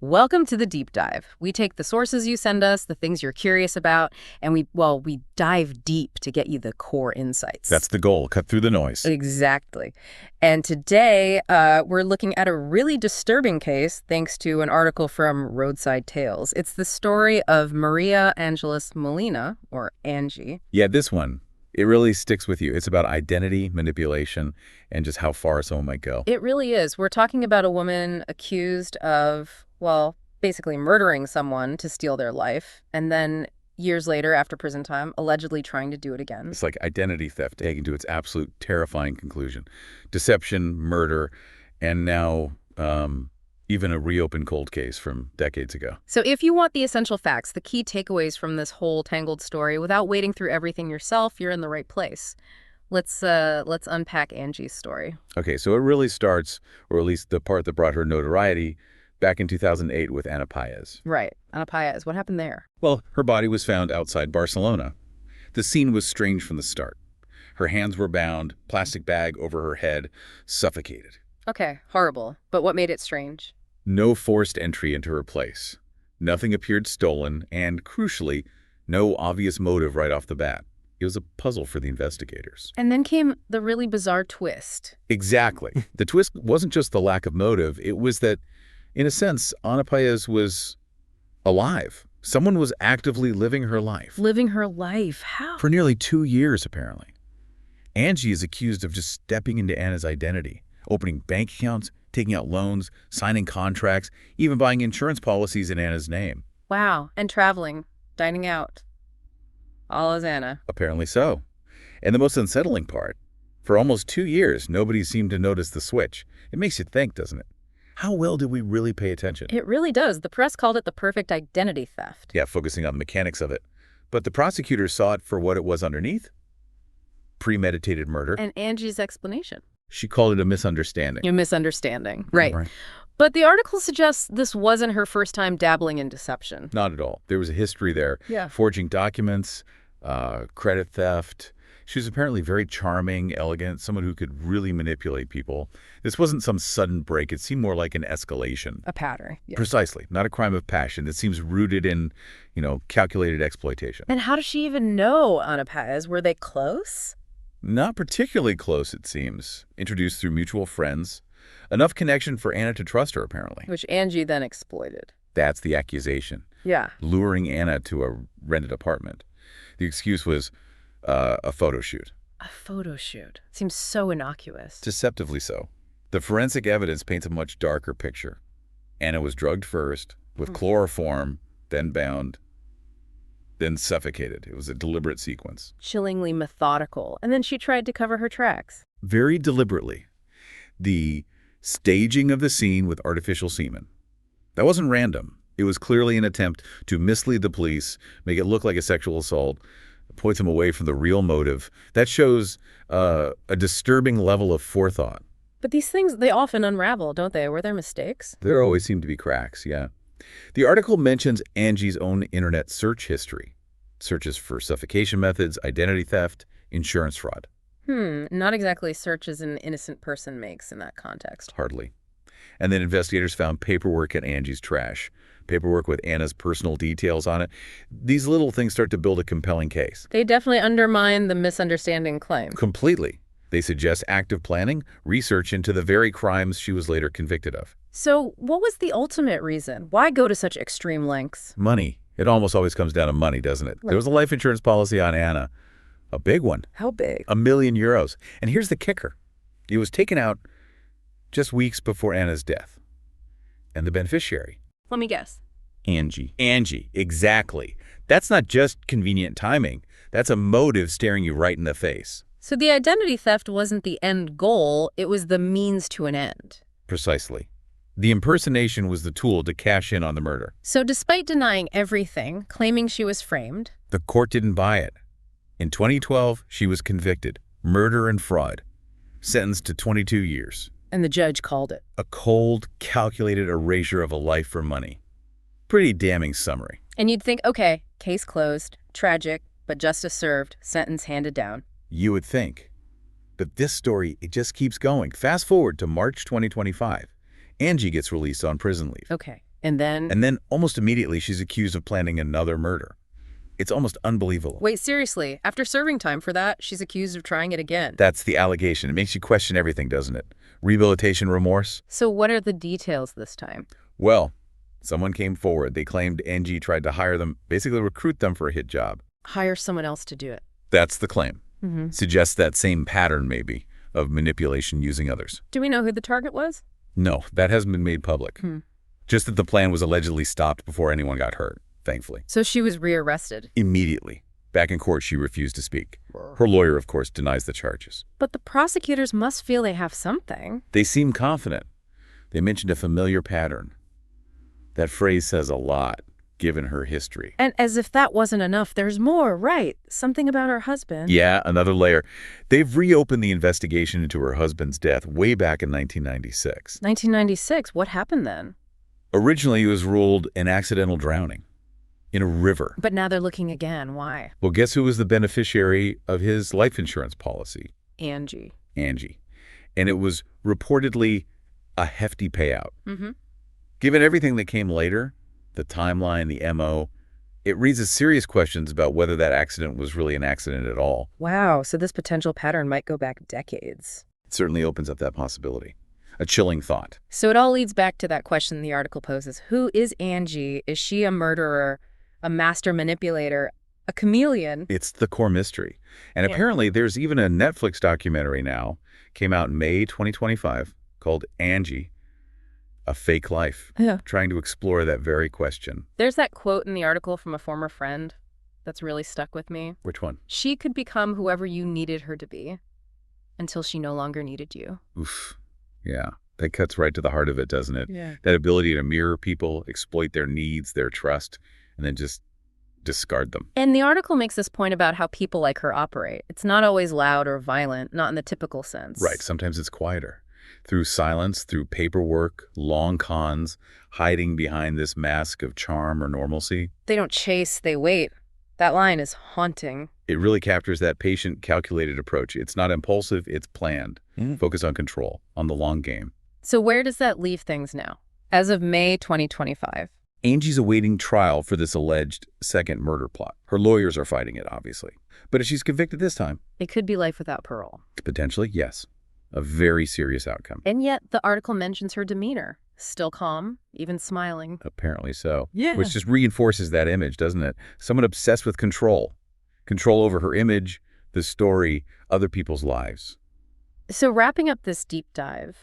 Welcome to the deep dive. We take the sources you send us, the things you're curious about, and we dive deep to get you the core insights. That's the goal, cut through the noise. Exactly. And today, we're looking at a really disturbing case thanks to an article from Roadside Tales. It's the story of María Ángeles Molina, or Angi. Yeah, this one, it really sticks with you. It's about identity manipulation and just how far someone might go. It really is. We're talking about a woman accused of, well, basically murdering someone to steal their life, and then years later, after prison time, allegedly trying to do it again. It's like identity theft taken to its absolute terrifying conclusion. Deception, murder, and now even a reopened cold case from decades ago. So if you want the essential facts, the key takeaways from this whole tangled story, without wading through everything yourself, you're in the right place. Let's unpack Angie's story. Okay, so it really starts, or at least the part that brought her notoriety, back in 2008 with Ana Páez. Right. Ana Páez. What happened there? Well, her body was found outside Barcelona. The scene was strange from the start. Her hands were bound, plastic bag over her head, suffocated. Okay, horrible. But what made it strange? No forced entry into her place. Nothing appeared stolen, and crucially, no obvious motive right off the bat. It was a puzzle for the investigators. And then came the really bizarre twist. Exactly. The twist wasn't just the lack of motive, it was that, in a sense, Ana Páez was alive. Someone was actively living her life. Living her life? How? For nearly 2 years, apparently. Angie is accused of just stepping into Anna's identity, opening bank accounts, taking out loans, signing contracts, even buying insurance policies in Anna's name. Wow. And traveling, dining out. All as Anna. Apparently so. And the most unsettling part, for almost 2 years, nobody seemed to notice the switch. It makes you think, doesn't it? How well did we really pay attention? It really does. The press called it the perfect identity theft. Yeah, focusing on the mechanics of it. But the prosecutors saw it for what it was underneath. Premeditated murder. And Angie's explanation. She called it a misunderstanding. A misunderstanding. Right. But the article suggests this wasn't her first time dabbling in deception. Not at all. There was a history there. Yeah. Forging documents, credit theft. She was apparently very charming, elegant, someone who could really manipulate people. This wasn't some sudden break. It seemed more like an escalation. A pattern. Yeah. Precisely. Not a crime of passion. It seems rooted in, calculated exploitation. And how does she even know Ana Páez? Were they close? Not particularly close, it seems. Introduced through mutual friends. Enough connection for Anna to trust her, apparently. Which Angie then exploited. That's the accusation. Yeah. Luring Anna to a rented apartment. The excuse was a photo shoot. A photo shoot. Seems so innocuous. Deceptively so. The forensic evidence paints a much darker picture. Anna was drugged first, with chloroform, then bound, then suffocated. It was a deliberate sequence. Chillingly methodical. And then she tried to cover her tracks. Very deliberately. The staging of the scene with artificial semen. That wasn't random. It was clearly an attempt to mislead the police, make it look like a sexual assault, point them away from the real motive. That shows a disturbing level of forethought. But these things, they often unravel, don't they? Were there mistakes? There always seem to be cracks, yeah. The article mentions Angie's own internet search history. Searches for suffocation methods, identity theft, insurance fraud. Not exactly searches an innocent person makes in that context. Hardly. And then investigators found paperwork in Angie's trash. Paperwork with Anna's personal details on it. These little things start to build a compelling case. They definitely undermine the misunderstanding claim. Completely. They suggest active planning, research into the very crimes she was later convicted of. So what was the ultimate reason? Why go to such extreme lengths? Money. It almost always comes down to money, doesn't it? There was a life insurance policy on Anna. A big one. How big? €1 million. And here's the kicker. It was taken out just weeks before Anna's death. And the beneficiary? Let me guess. Angie. Angie, exactly. That's not just convenient timing. That's a motive staring you right in the face. So the identity theft wasn't the end goal, it was the means to an end. Precisely. The impersonation was the tool to cash in on the murder. So despite denying everything, claiming she was framed, the court didn't buy it. In 2012, she was convicted. Murder and fraud. Sentenced to 22 years. And the judge called it a cold, calculated erasure of a life for money. Pretty damning summary. And you'd think, okay, case closed, tragic, but justice served, sentence handed down. You would think. But this story, it just keeps going. Fast forward to March 2025. Angie gets released on prison leave. Okay. And then, And then almost immediately, she's accused of planning another murder. It's almost unbelievable. wait, seriously, after serving time for that, she's accused of trying it again. That's the allegation. It makes you question everything, doesn't it? Rehabilitation remorse? So what are the details this time? Well, someone came forward. They claimed Angi tried to hire them, basically recruit them for a hit job. Hire someone else to do it. That's the claim. Mm-hmm. Suggests that same pattern, maybe, of manipulation using others. Do we know who the target was? No, that hasn't been made public. Just that the plan was allegedly stopped before anyone got hurt, thankfully. So she was rearrested. Immediately. Back in court, she refused to speak. Her lawyer, of course, denies the charges. But the prosecutors must feel they have something. They seem confident. They mentioned a familiar pattern. That phrase says a lot, given her history. And as if that wasn't enough, there's more, right? Something about her husband. Yeah, another layer. They've reopened the investigation into her husband's death way back in 1996. 1996, what happened then? Originally, it was ruled an accidental drowning in a river. But now they're looking again. Why? Well, guess who was the beneficiary of his life insurance policy? Angi. Angi. And it was reportedly a hefty payout. Mm-hmm. Given everything that came later, the timeline, the MO, it raises serious questions about whether that accident was really an accident at all. Wow, so this potential pattern might go back decades. It certainly opens up that possibility. A chilling thought. So it all leads back to that question the article poses. Who is Angi? Is she a murderer, a master manipulator, a chameleon? It's the core mystery. And apparently there's even a Netflix documentary now, came out in May 2025, called Angi, A Fake Life, trying to explore that very question. There's that quote in the article from a former friend that's really stuck with me. Which one? She could become whoever you needed her to be until she no longer needed you. Oof. Yeah, that cuts right to the heart of it, doesn't it? Yeah. That ability to mirror people, exploit their needs, their trust, and then just discard them. And the article makes this point about how people like her operate. It's not always loud or violent, not in the typical sense. Right, sometimes it's quieter. Through silence, through paperwork, long cons, hiding behind this mask of charm or normalcy. They don't chase, they wait. That line is haunting. It really captures that patient, calculated approach. It's not impulsive, it's planned. Focus on control, on the long game. So where does that leave things now? As of May 2025. Angi's awaiting trial for this alleged second murder plot. Her lawyers are fighting it, obviously. But if she's convicted this time... It could be life without parole. Potentially, yes. A very serious outcome. And yet the article mentions her demeanor. Still calm, even smiling. Apparently so. Yeah. Which just reinforces that image, doesn't it? Someone obsessed with control. Control over her image, the story, other people's lives. So wrapping up this deep dive,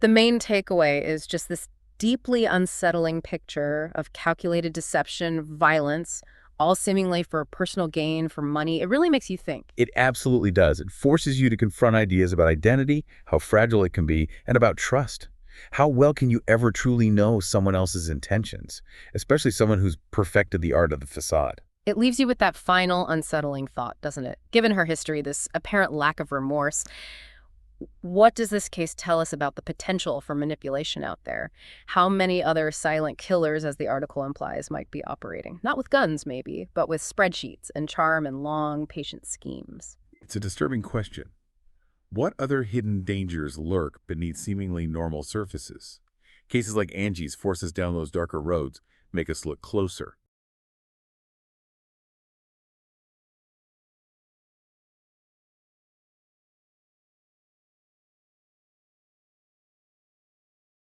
the main takeaway is just this deeply unsettling picture of calculated deception, violence, all seemingly for personal gain, for money. It really makes you think. It absolutely does. It forces you to confront ideas about identity, how fragile it can be, and about trust. How well can you ever truly know someone else's intentions, especially someone who's perfected the art of the facade? It leaves you with that final unsettling thought, doesn't it? Given her history, this apparent lack of remorse, what does this case tell us about the potential for manipulation out there? How many other silent killers, as the article implies, might be operating? Not with guns, maybe, but with spreadsheets and charm and long, patient schemes. It's a disturbing question. What other hidden dangers lurk beneath seemingly normal surfaces? Cases like Angi's force us down those darker roads, make us look closer.